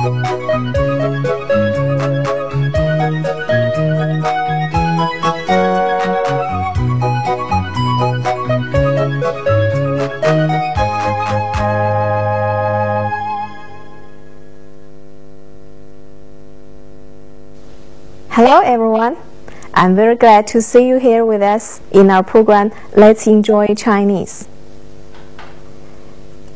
Hello everyone, I'm very glad to see you here with us in our program Let's Enjoy Chinese.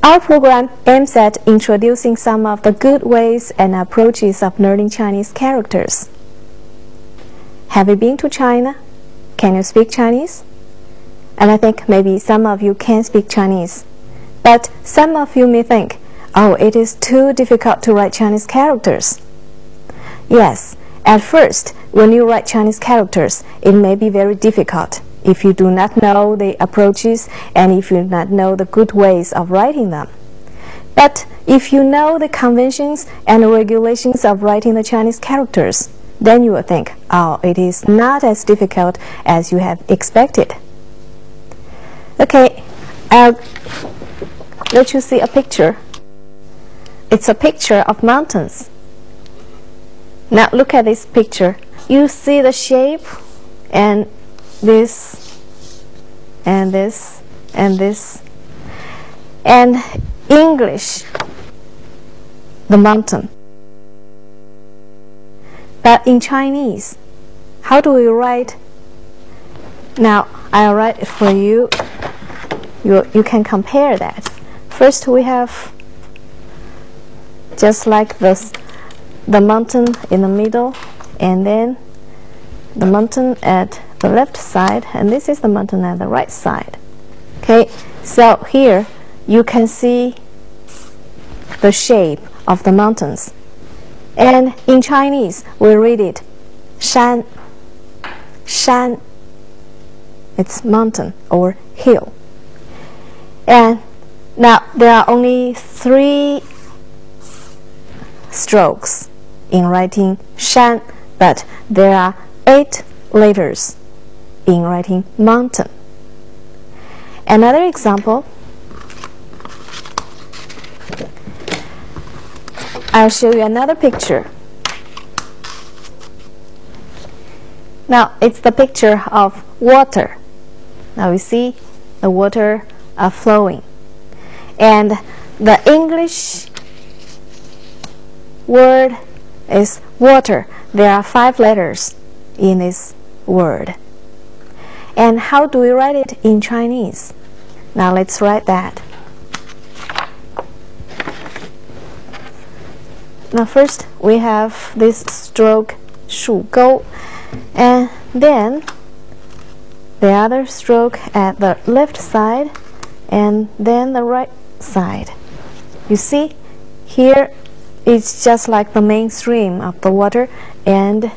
Our program aims at introducing some of the good ways and approaches of learning Chinese characters. Have you been to China? Can you speak Chinese? And I think maybe some of you can speak Chinese, but some of you may think, oh, it is too difficult to write Chinese characters. Yes, at first, when you write Chinese characters, it may be very difficult if you do not know the approaches and if you do not know the good ways of writing them. But if you know the conventions and regulations of writing the Chinese characters, then you will think, oh, it is not as difficult as you have expected. Okay, I'll let you see a picture. It's a picture of mountains. Now look at this picture. You see the shape and this and this and this, and English, the mountain. But in Chinese, how do we write? Now I'll write it for you. You can compare that. First we have just like this, the mountain in the middle, and then the mountain at the left side, and this is the mountain at the right side. Okay, so here you can see the shape of the mountains, and in Chinese we read it 山, 山, it's mountain or hill. And now there are only 3 strokes in writing 山, but there are 8 letters in writing mountain. Another example, I'll show you another picture. Now it's the picture of water. Now we see the water are flowing, and the English word is water. There are 5 letters in this word. And how do we write it in Chinese? Now let's write that. Now first we have this stroke 数勾, and then the other stroke at the left side, and then the right side. You see, here it's just like the main stream of the water and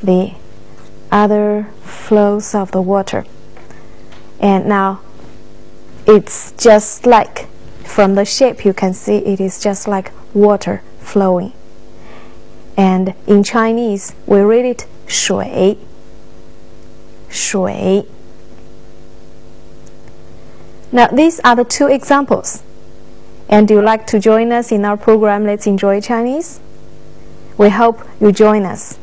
the other flows of the water. And now it's just like, from the shape you can see it is just like water flowing. And in Chinese we read it 水, 水. Now these are the 2 examples. And do you like to join us in our program Let's Enjoy Chinese? We hope you join us.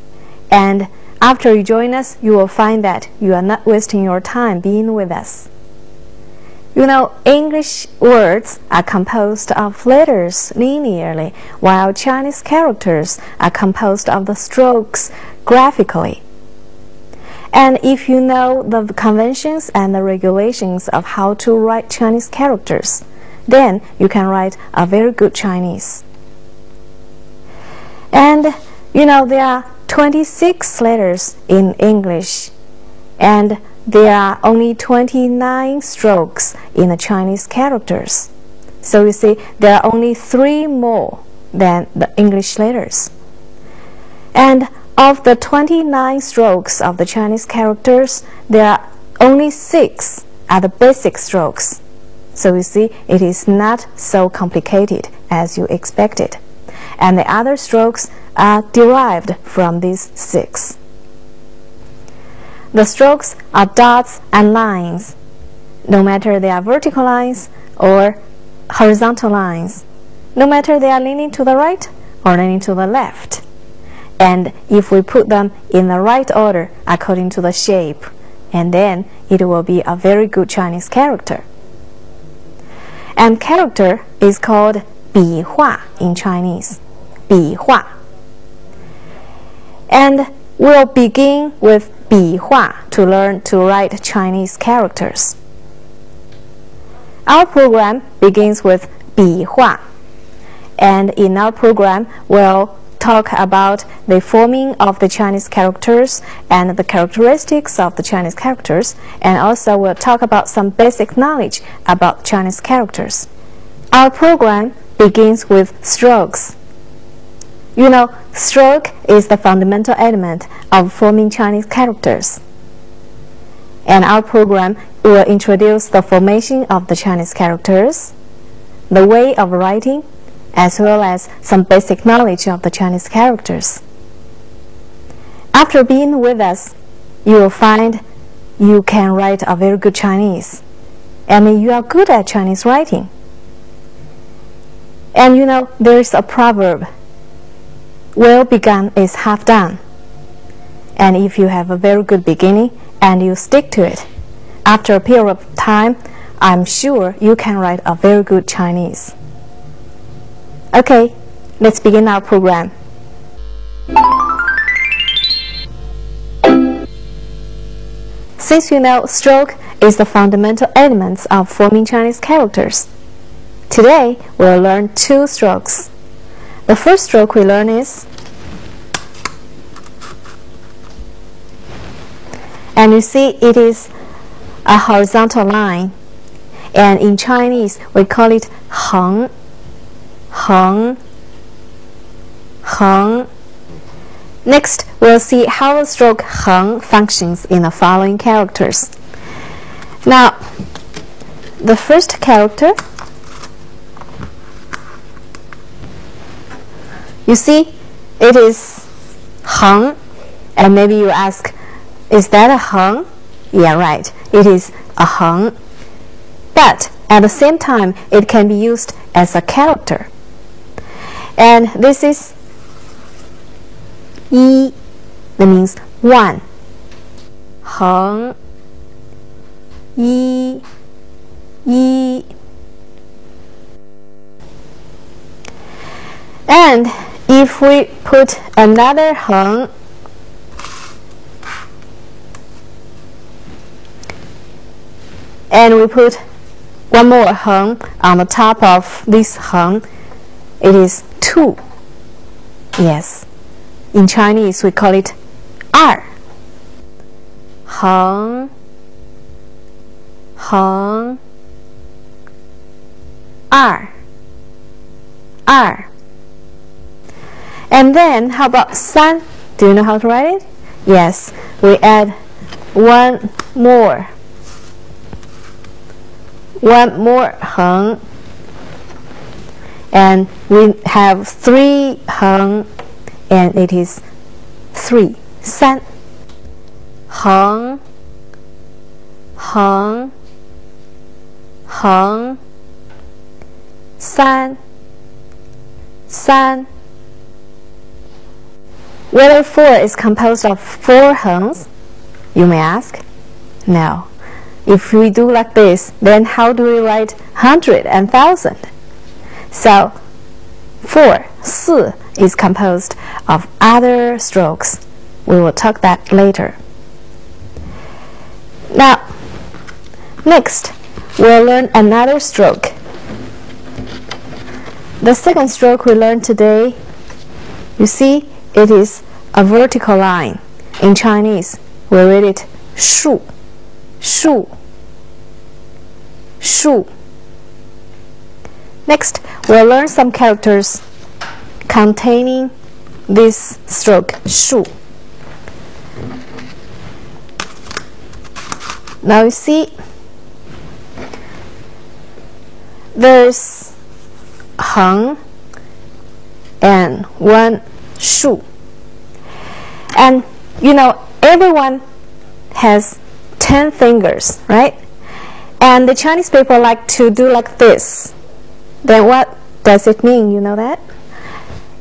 And after you join us, you will find that you are not wasting your time being with us. You know, English words are composed of letters linearly, while Chinese characters are composed of the strokes graphically. And if you know the conventions and the regulations of how to write Chinese characters, then you can write a very good Chinese. And you know, there are 26 letters in English, and there are only 29 strokes in the Chinese characters. So you see, there are only 3 more than the English letters. And of the 29 strokes of the Chinese characters, there are only 6 are the basic strokes. So you see, it is not so complicated as you expected. And the other strokes are derived from these 6. The strokes are dots and lines, no matter they are vertical lines or horizontal lines, no matter they are leaning to the right or leaning to the left. And if we put them in the right order according to the shape, and then it will be a very good Chinese character. And character is called 笔画 in Chinese. 笔画. And we'll begin with 笔画 to learn to write Chinese characters. Our program begins with 笔画. And in our program, we'll talk about the forming of the Chinese characters and the characteristics of the Chinese characters, and also we'll talk about some basic knowledge about Chinese characters. Our program begins with strokes. You know, stroke is the fundamental element of forming Chinese characters. And our program will introduce the formation of the Chinese characters, the way of writing, as well as some basic knowledge of the Chinese characters. After being with us, you will find you can write a very good Chinese, and you are good at Chinese writing. And you know, there is a proverb, well begun is half done. And if you have a very good beginning and you stick to it, after a period of time, I'm sure you can write a very good Chinese. Okay, let's begin our program. Since you know stroke is the fundamental elements of forming Chinese characters, today we'll learn two strokes. The first stroke we learn is, and you see it is a horizontal line, and in Chinese we call it 横. 横, 横. Next, we'll see how the stroke 横 functions in the following characters. Now, the first character, you see, it is 横, and maybe you ask, is that a 横? Yeah, right, it is a 横. But at the same time, it can be used as a character. And this is 一, that means one. 横, 一, 一. And if we put another 横, and we put one more 横 on the top of this 横, it is 2. Yes, in Chinese we call it 二. 横, 横, 二, 二. And then how about 三? Do you know how to write it? Yes, we add one more 横, and we have 3 横, and it is 3. 三. 横, 横, 横, 三, 三. Whether 4 is composed of 4 横s, you may ask? No. If we do like this, then how do we write 100 and 1000? So 4, 4 is composed of other strokes. We will talk that later. Now, next, we'll learn another stroke. The second stroke we learned today, you see, it is a vertical line. In Chinese, we read it 竖, 竖, 竖. Next, we'll learn some characters containing this stroke 竖. Now you see, there's 横 and one 竖. And you know, everyone has 10 fingers, right? And the Chinese people like to do like this. Then what does it mean? You know that?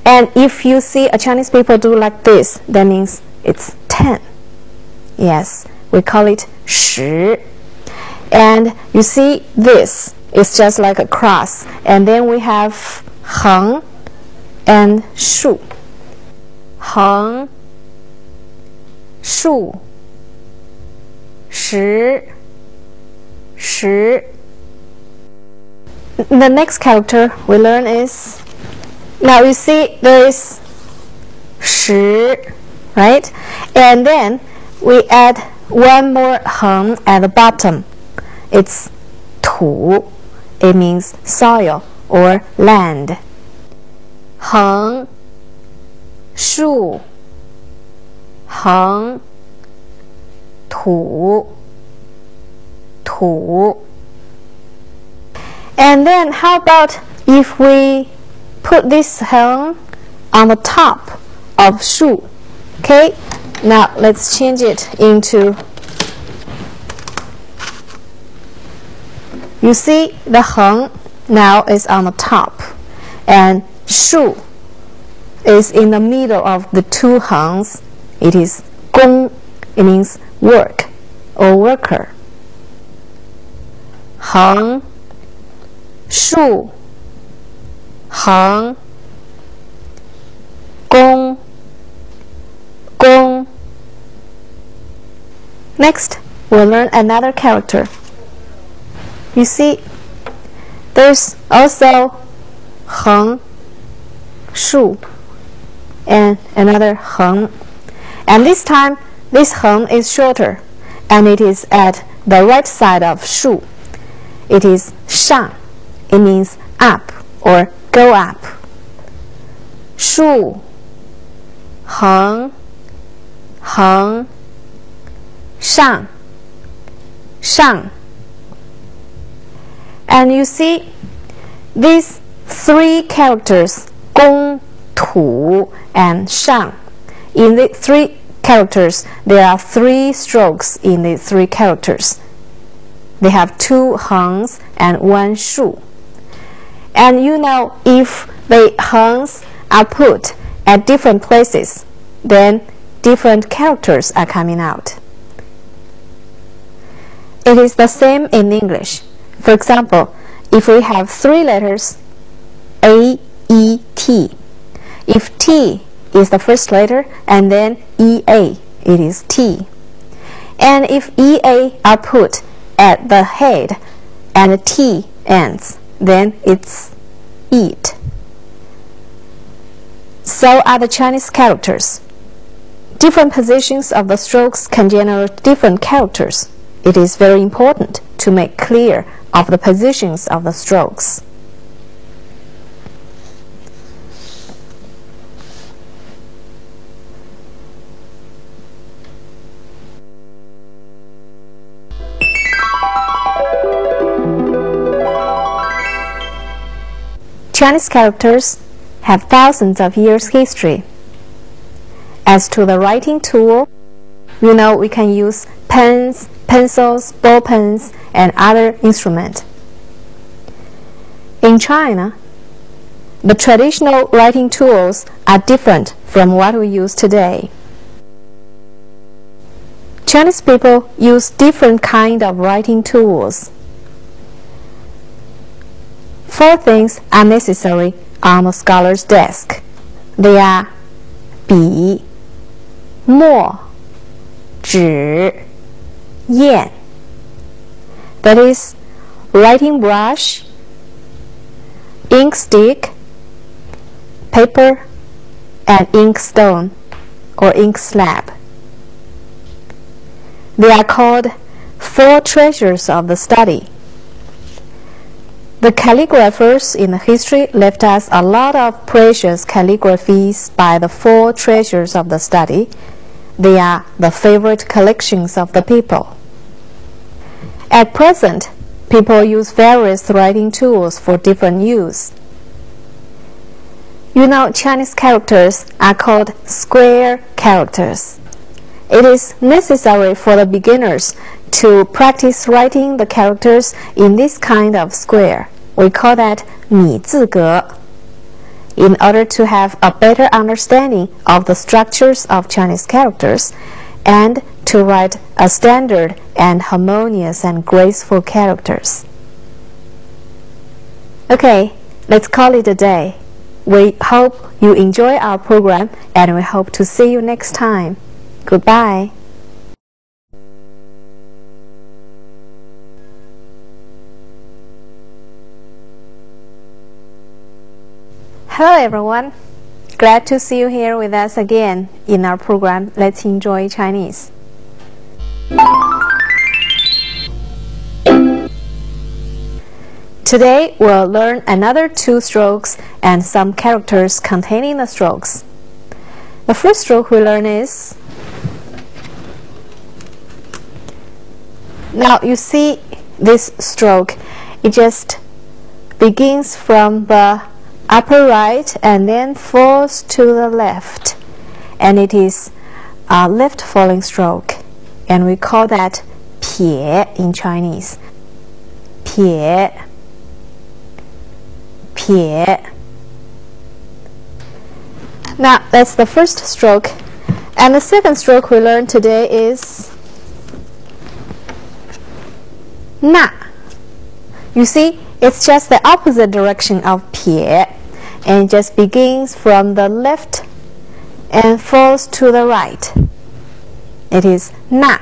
And if you see a Chinese people do like this, that means it's 10. Yes, we call it 10. And you see this, it's just like a cross. And then we have 横 and 竖. 横 竖 10 10. The next character we learn is, now you see there is 10, right? And then we add one more 横 at the bottom. It's 土. It means soil or land. 横 竖 横 土 土. And then how about if we put this 横 on the top of 竖? Okay, now let's change it into, you see the 横 now is on the top, and 竖 is in the middle of the two 横s. It is 工, it means work or worker. 横 竖 横 工 工. Next, we'll learn another character. You see, there's also 横 竖 and another 横. And this time, this 横 is shorter, and it is at the right side of 竖. It is 上. It means up or go up. 竖 横 横 上 上. And you see these three characters, 工 土 and 上. In the three characters, there are 3 strokes in the 3 characters. They have 2 横s and 1 竖. And you know, if the横s are put at different places, then different characters are coming out. It is the same in English. For example, if we have 3 letters, A, E, T. If T is the first letter and then EA, it is T. And if EA are put at the head and T ends, then it's eat. So are the Chinese characters. Different positions of the strokes can generate different characters. It is very important to make clear of the positions of the strokes. Chinese characters have thousands of years history. As to the writing tool, you know we can use pens, pencils, ball pens, and other instruments. In China, the traditional writing tools are different from what we use today. Chinese people use different kinds of writing tools. 4 things are necessary on the scholar's desk. They are 笔 墨 纸 砚. That is writing brush, ink stick, paper, and ink stone or ink slab. They are called 4 treasures of the study. The calligraphers in the history left us a lot of precious calligraphies by the 4 treasures of the study. They are the favorite collections of the people. At present, people use various writing tools for different use. You know, Chinese characters are called square characters. It is necessary for the beginners to practice writing the characters in this kind of square. We call that 米字格. in order to have a better understanding of the structures of Chinese characters and to write a standard and harmonious and graceful characters. Okay, let's call it a day. We hope you enjoy our program and we hope to see you next time. Goodbye. Hello everyone. Glad to see you here with us again in our program Let's Enjoy Chinese. Today we'll learn another 2 strokes and some characters containing the strokes. The first stroke we learn is, now you see this stroke, it just begins from the upper right and then falls to the left, and it is a left falling stroke, and we call that 撇 in Chinese. 撇 撇. Now that's the first stroke, and the second stroke we learned today is 那. You see, it's just the opposite direction of 撇, and it just begins from the left and falls to the right. It is 那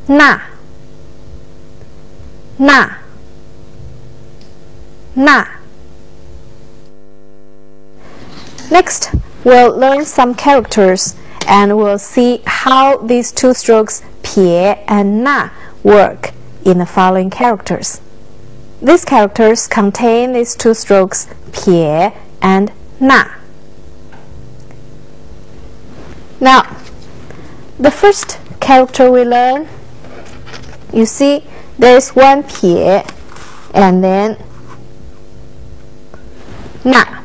那 那 那. Next, we'll learn some characters and we'll see how these 2 strokes 撇 and 那 work in the following characters. These characters contain these 2 strokes 撇 and 那. Now, the first character we learn, you see there is one 撇 and then 那.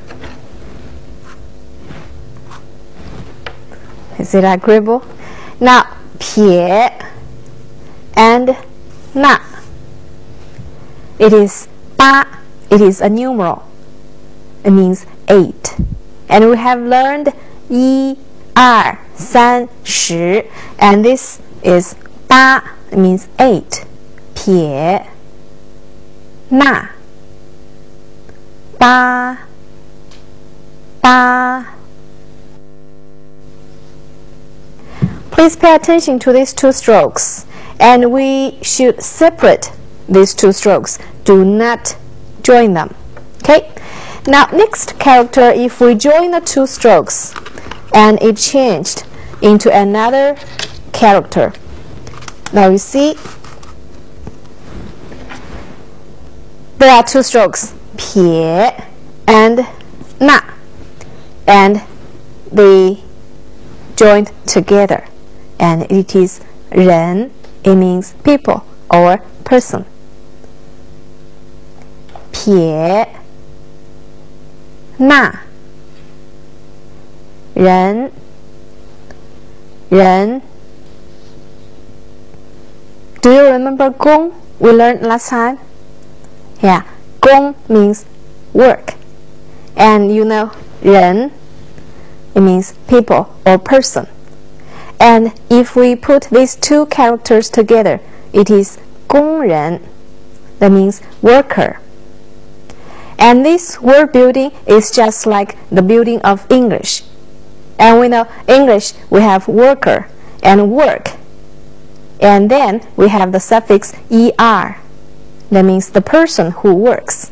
Is it agreeable? Now, 撇 and 那. It is 八. It is a numeral. It means 8. And we have learned 1, 2, 3, 10, and this is 八. It means 8. 撇 那 八 八. Please pay attention to these 2 strokes, and we should separate these 2 strokes. Do not join them. Okay? Now, next character, if we join the 2 strokes and it changed into another character. Now you see, there are 2 strokes, 撇 and 那, and they joined together, and it is 人. It means people or person. 撇 那 人 人. Do you remember 工 we learned last time? Yeah, 工 means work, and you know 人, it means people or person. And if we put these 2 characters together, it is 工人. That means worker. And this word building is just like the building of English. And we know English, we have worker and work. And then we have the suffix er. That means the person who works.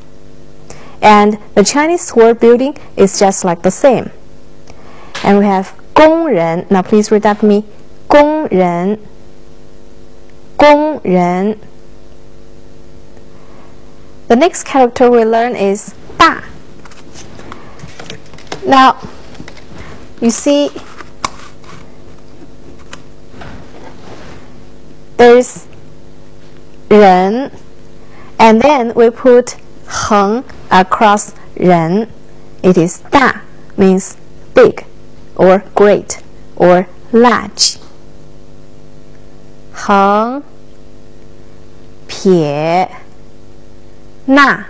And the Chinese word building is just like the same. And we have 工人. Now please read after me. 工人 工人. The next character we learn is 大. Now, you see, there's 人, and then we put 横 across 人. It is 大, means big or great or large. 横 撇 那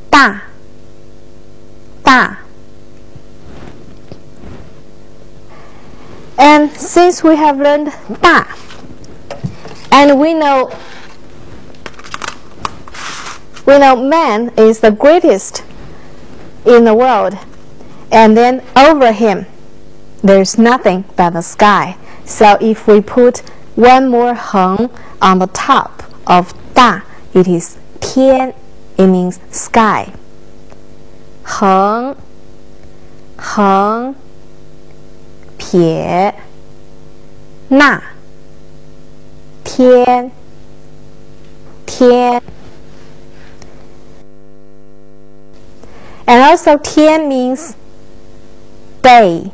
大大. And since we have learned 大, and we know man is the greatest in the world, and then over him there's nothing but the sky. So if we put one more 横 on the top of 大, it is 天, it means sky. 横撇捺天 and also 天 means day.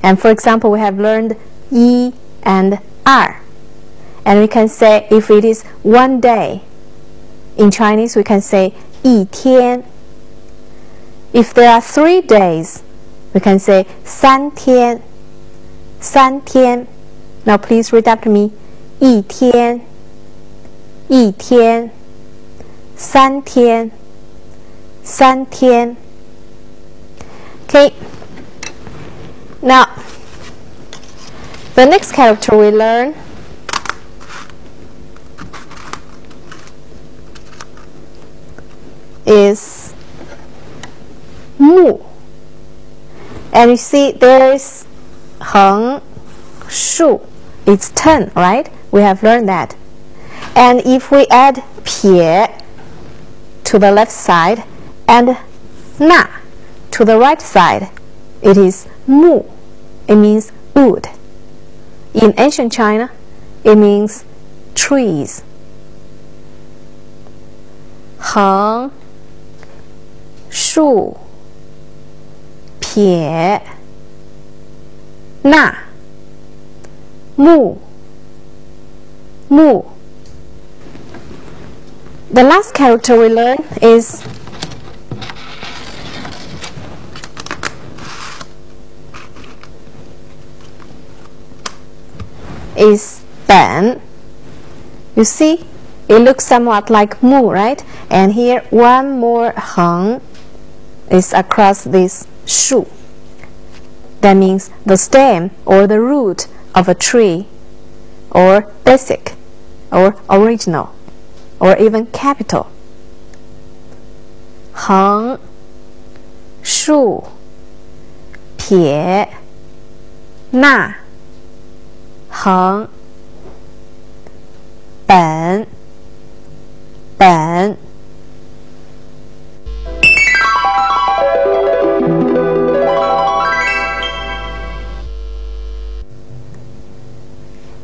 And for example, we have learned 一 and 二, and we can say if it is one day, in Chinese we can say 一天. If there are 3 days, we can say 三天. Now please read after me. 一天三天 Okay. Now the next character we learn is 木. And you see there is 横竖, it's 10, right? We have learned that. And if we add 撇 to the left side and 捺 to the right side, it is 木. It means wood. In ancient China, it means trees. 横竖撇捺木 The last character we learn is本. You see, it looks somewhat like mu, right? And here one more 横 is across this 树. That means the stem or the root of a tree, or basic, or original, or even capital. 横竖撇捺横本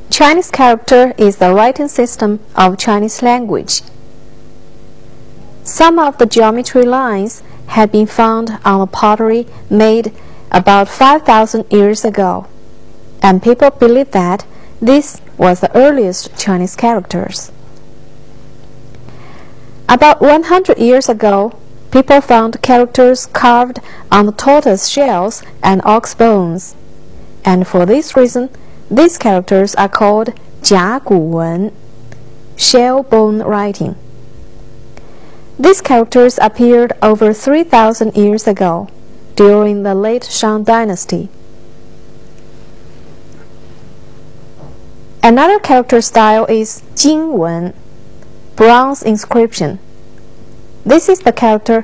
Chinese character is the writing system of Chinese language. Some of the geometry lines had been found on the pottery made about 5,000 years ago, and people believe that this was the earliest Chinese characters. About 100 years ago, people found characters carved on the tortoise shells and ox bones, and for this reason, these characters are called 甲骨文, shell bone writing. These characters appeared over 3,000 years ago, during the late Shang dynasty. Another character style is 金文, bronze inscription. This is the character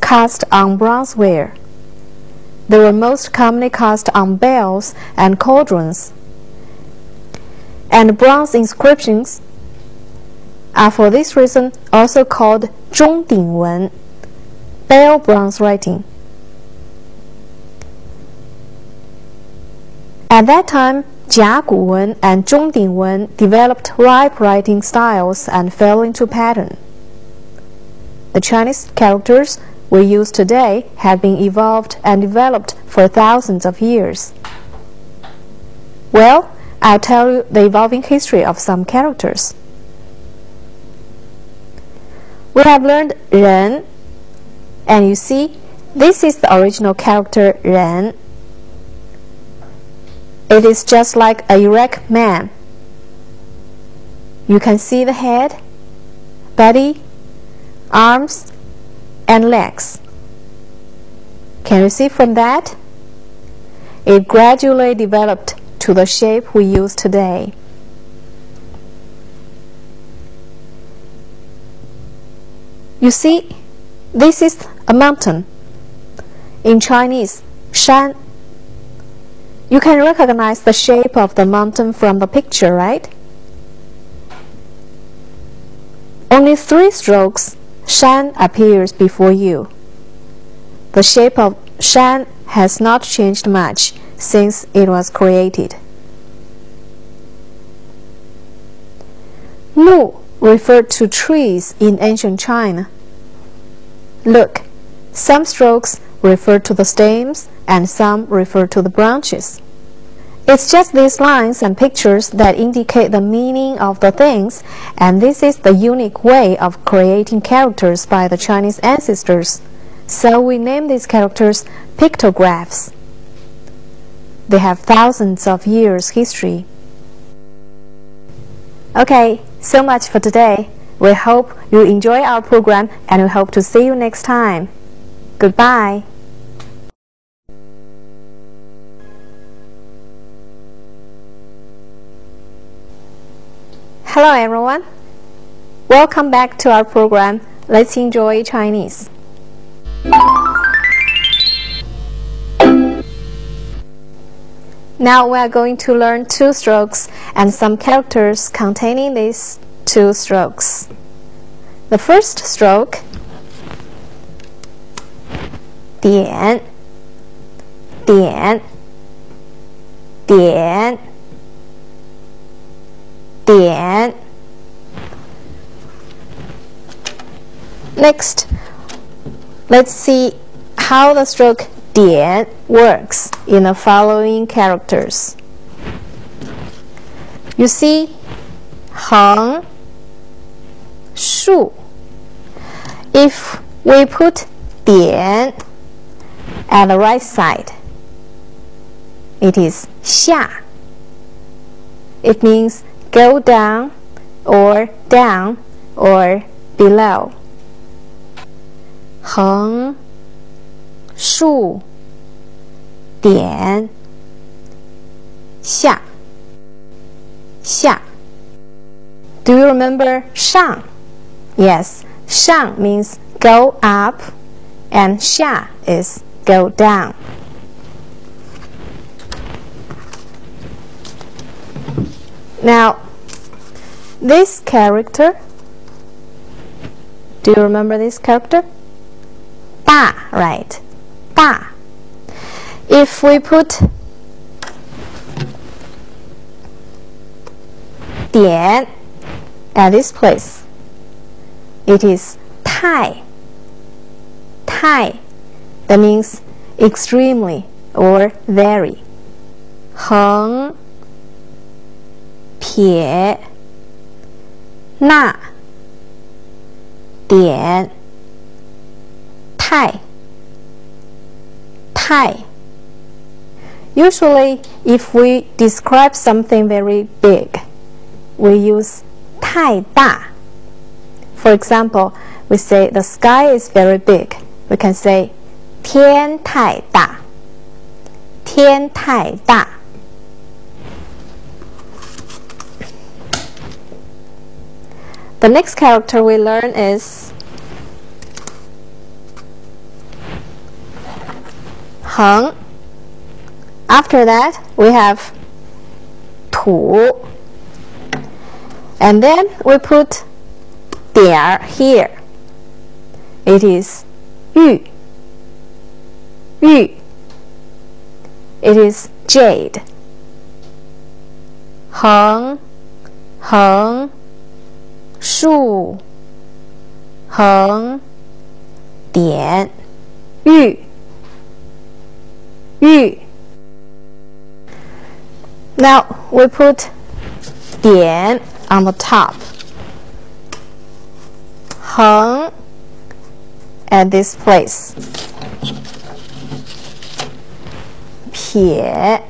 cast on bronzeware. They were most commonly cast on bells and cauldrons. And bronze inscriptions are for this reason also called 钟鼎文, bell bronze writing. At that time, 甲骨文 and 钟鼎文 developed ripe writing styles and fell into pattern. The Chinese characters we use today have been evolved and developed for thousands of years. Well, I'll tell you the evolving history of some characters. We have learned 人, and you see, this is the original character 人. It is just like a erect man. You can see the head, body, arms, and legs. Can you see from that? It gradually developed to the shape we use today. You see, this is a mountain. In Chinese, 山. You can recognize the shape of the mountain from the picture, right? Only 3 strokes, 山 appears before you. The shape of 山 has not changed much since it was created. 木 referred to trees in ancient China. Look, some strokes refer to the stems and some refer to the branches. It's just these lines and pictures that indicate the meaning of the things, and this is the unique way of creating characters by the Chinese ancestors. So we name these characters pictographs. They have thousands of years history. Okay, so much for today. We hope you enjoy our program and we hope to see you next time. Goodbye. Hello everyone. Welcome back to our program. Let's enjoy Chinese. Now we are going to learn 2 strokes and some characters containing these 2 strokes. The first stroke, 点 点 点 点 Next, let's see how the stroke 点 works in the following characters. You see, 横 竖. If we put 点 at the right side, it is 下. It means go down or below. 横竖点下 下. Do you remember 上? Yes, 上 means go up and 下 is go down. Now, this character, do you remember this character? 大, right? 大. If we put 点 at this place, it is 太. 太. That means extremely or very. 横撇捺点太 太. Usually, if we describe something very big, we use 太大. For example, we say the sky is very big. We can say 天太大. 天太大. The next character we learn is 横. After that, we have 土. And then we put 点 here. It is 玉. 玉. It is jade. 横横竖横点玉玉. Now we put 点 on the top. 横 at this place. 撇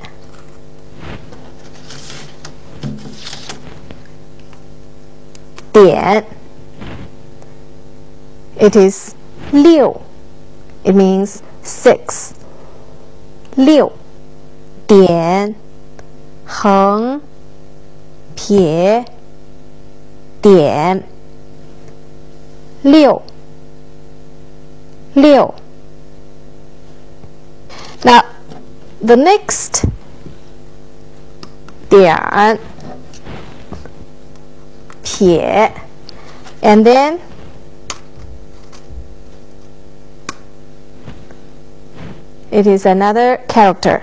点. It is 六. It means 6. 6点横撇点6 Now the next 点撇 and then it is another character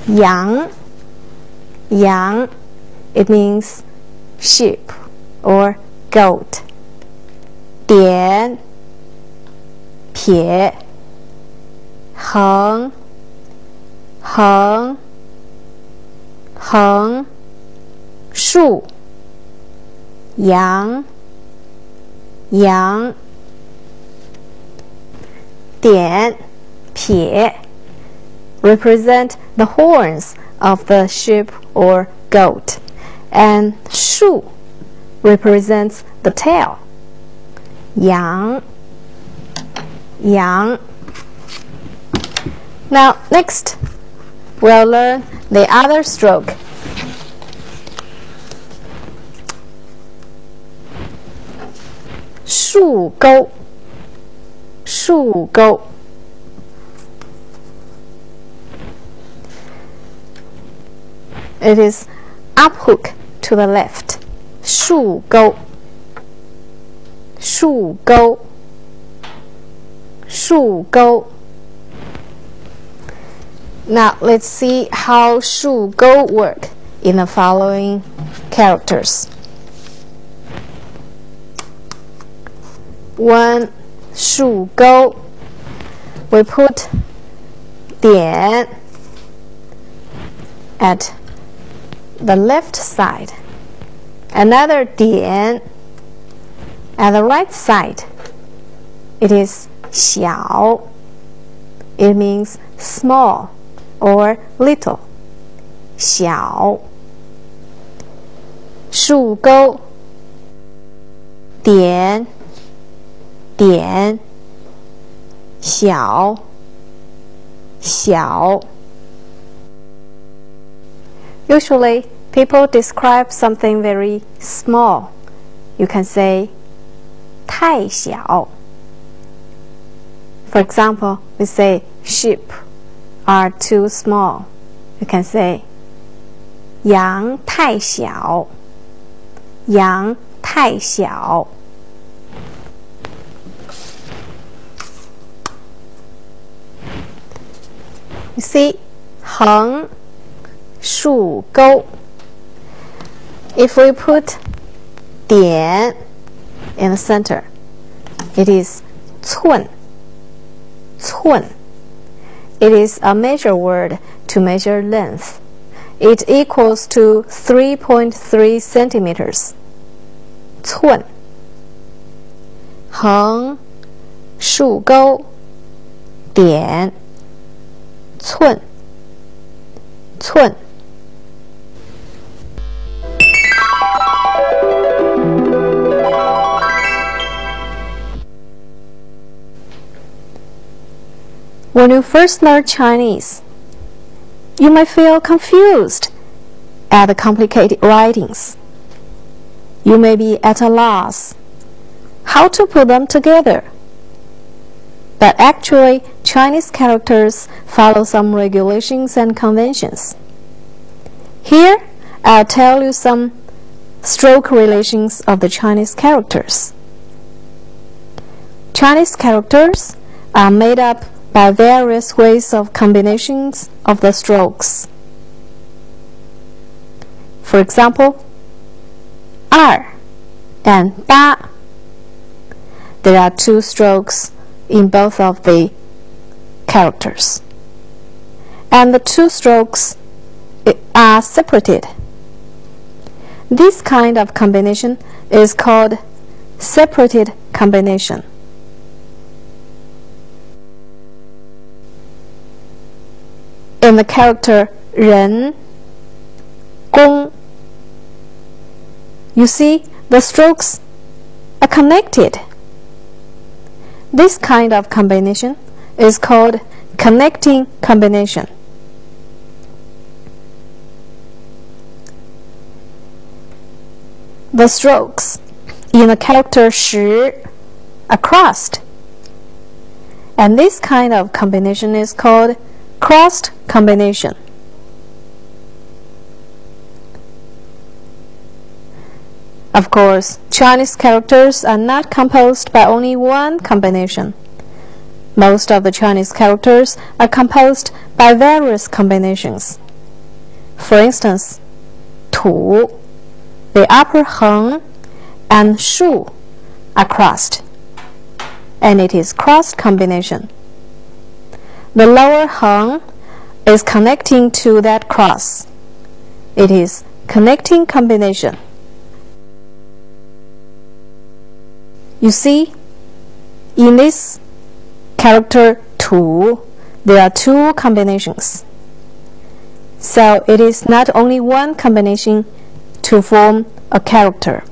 羊 it means sheep or goat 点撇横竖羊点撇 represent the horns of the sheep or goat, and 竖 represents the tail. 羊 Now next we'll learn the other stroke. 竖钩 It is up hook to the left. 竖钩 Now let's see how 竖钩 work in the following characters. 1. 竖钩 we put 点 at the left side, another 点 at the right side. It is 小 it means small or little. 小 竖钩 点 小 Usually people describe something very small. You can say 太小 For example, we say sheep are too small. You can say 羊太小 You see, 横 竖钩 If we put 点 in the center, it is 寸 It is a measure word to measure length. It equals to 3.3 centimeters. 寸 横 竖钩 点 寸 When you first learn Chinese, you may feel confused at the complicated writings. You may be at a loss how to put them together. But actually, Chinese characters follow some regulations and conventions. Here, I'll tell you some stroke relations of the Chinese characters. Chinese characters are made up by various ways of combinations of the strokes. For example, 二 and 八. There are two strokes in both of the characters, and the two strokes are separated. This kind of combination is called separated combination. In the character 人 公, you see the strokes are connected. This kind of combination is called connecting combination. The strokes in the character 时 are crossed, and this kind of combination is called crossed combination. Of course, Chinese characters are not composed by only one combination. Most of the Chinese characters are composed by various combinations. For instance, 土, the upper 横 and 竖 are crossed, and it is crossed combination. The lower 横 is connecting to that cross. It is connecting combination. You see, in this character 土, there are two combinations. So it is not only one combination to form a character.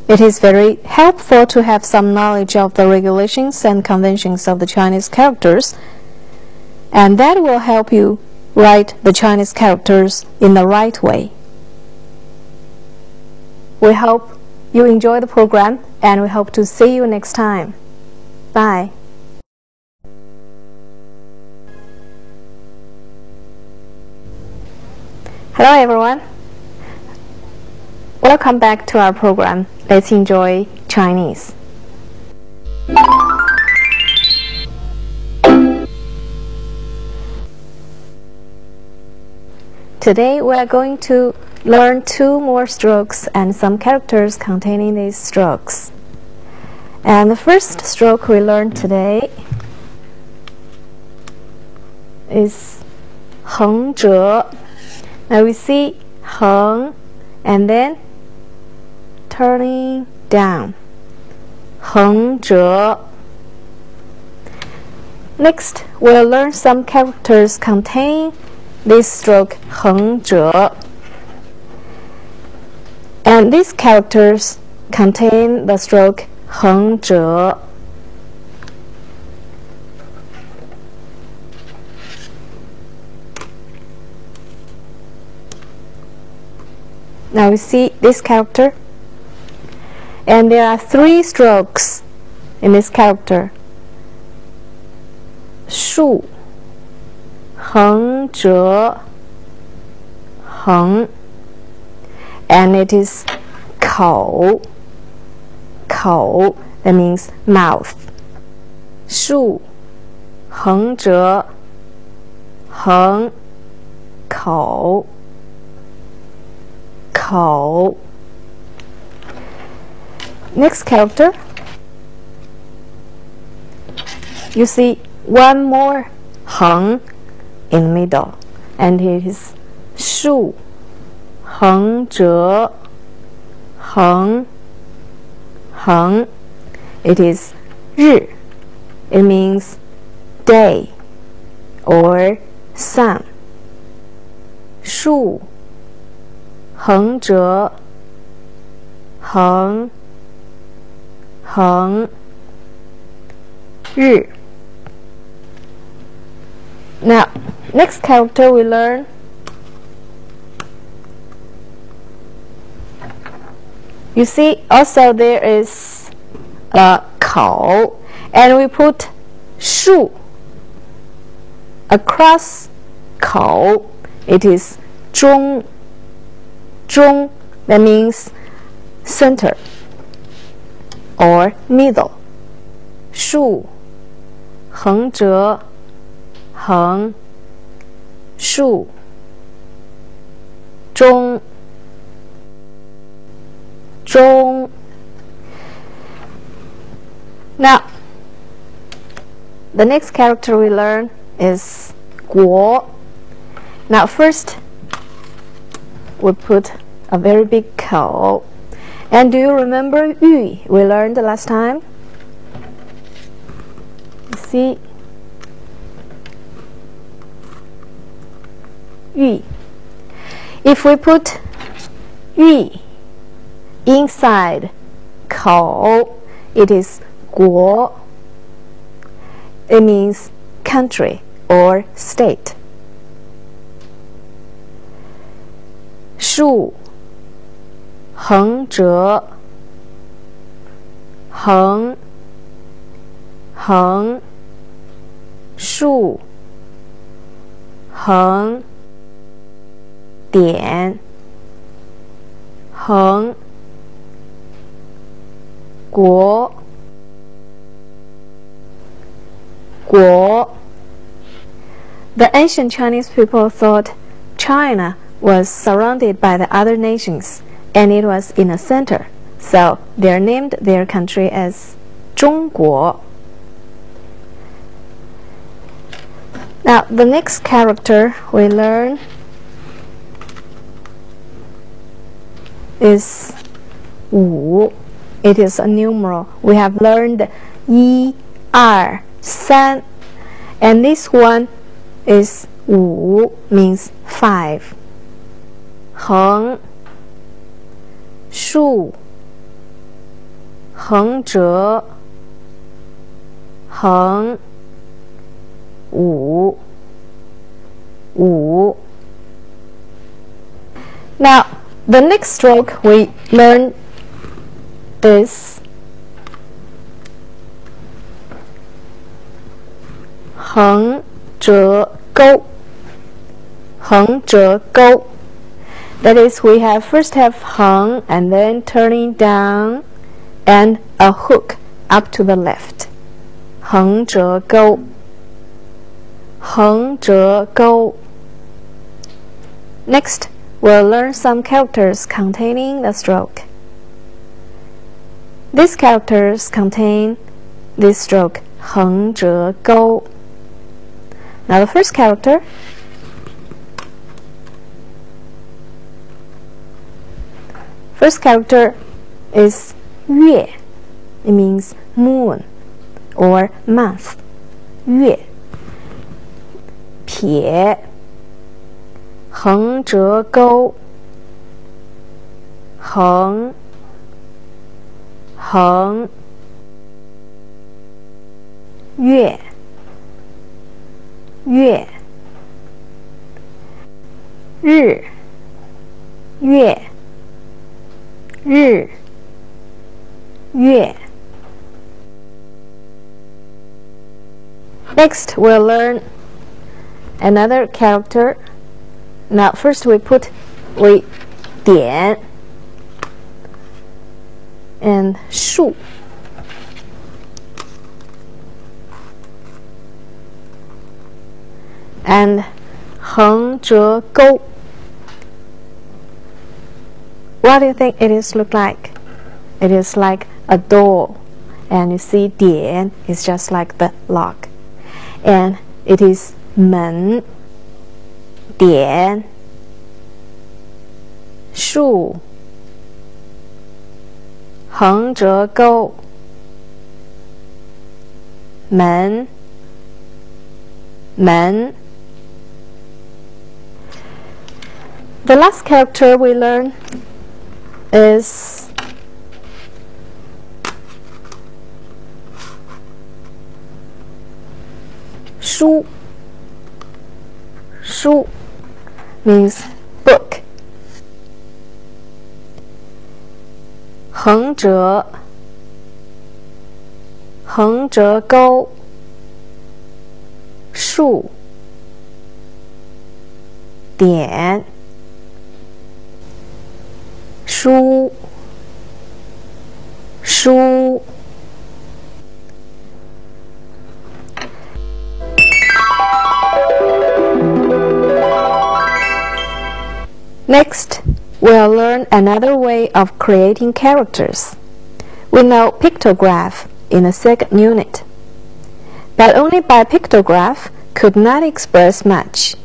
It is very helpful to have some knowledge of the regulations and conventions of the Chinese characters, and that will help you write the Chinese characters in the right way. We hope you enjoy the program, and we hope to see you next time. Bye. Hello everyone. Welcome back to our program. Let's enjoy Chinese. Today we are going to learn two more strokes and some characters containing these strokes. And the first stroke we learn today is 横折. Now we see 横 and then turning down. 横折. Next, we'll learn some characters containing this stroke 横折. And these characters contain the stroke 横折. Now we see this character, and there are three strokes in this character. 竖 横折 横, and it is 口 口, that means mouth. 竖 横折 横 口 口. Next character, you see one more 横 in the middle, and it is 竖 横折 横 横. It is 日. It means day or sun. 竖 横折 横 横 日. Now, next character we learn you see also there is a 口, and we put 竖 across 口. It is 中 中, that means center or middle. 竖 横折 横 竖 中 中. Now, the next character we learn is 国. Now first, we put a very big 口. And do you remember 玉 we learned last time? See? 玉. If we put 玉 inside 口, it is 国. it means country or state. 竖横折横横竖横点横国国 The ancient Chinese people thought China was surrounded by the other nations and it was in the center, so they named their country as 中国. Now the next character we learn is 五. It is a numeral. We have learned 一二三 and this one is 五 means 5. 横竖横折横五五 Now the next stroke we learn is 横折钩横折钩 That is, we first have 横 and then turning down and a hook up to the left. 横折钩横折钩 Next, we'll learn some characters containing the stroke. These characters contain this stroke 横折钩 Now the first character is 月 It means moon or month 月撇横折钩横横月月日月日月 Next, we'll learn another character. Now, first we点 and 竖 and 横折钩 What do you think it is look like? It is like a door, and you see 点 is just like the lock, and it is 门点竖横折钩门门 The last character we learn is 书 书 means book 横折横折钩竖点书书 Next, we'll learn another way of creating characters. We know pictograph in the second unit, but only by pictograph could not express much.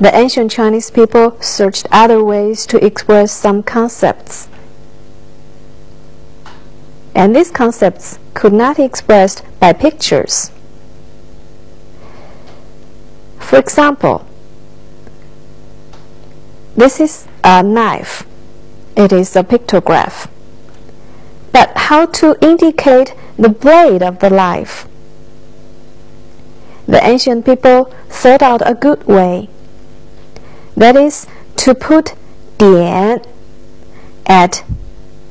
The ancient Chinese people searched other ways to express some concepts, and these concepts could not be expressed by pictures. For example, this is a knife. It is a pictograph. But how to indicate the blade of the knife? the ancient people thought out a good way. That is to put 点 at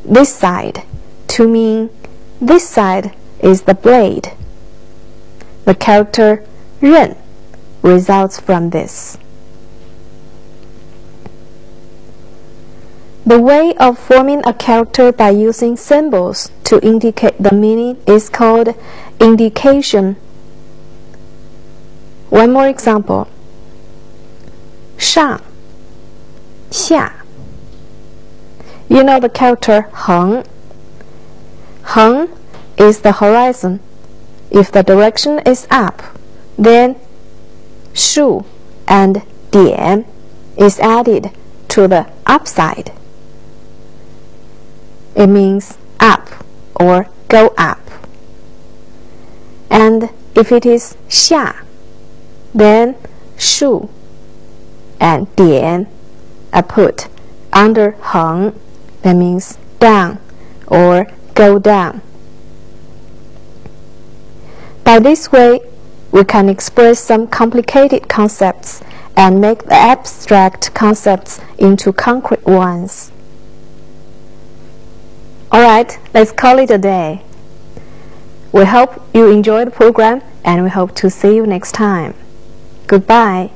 this side to mean this side is the blade. The character 刃 results from this. The way of forming a character by using symbols to indicate the meaning is called indication. One more example. 上 下. You know the character 横. 横 is the horizon. If the direction is up, then 竖 and 点 is added to the up side. It means up or go up. And if it is 下, then 竖 and 点 are put under 横. That means down or go down. By this way, we can express some complicated concepts and make the abstract concepts into concrete ones. Alright, let's call it a day. We hope you enjoyed the program and we hope to see you next time. Goodbye.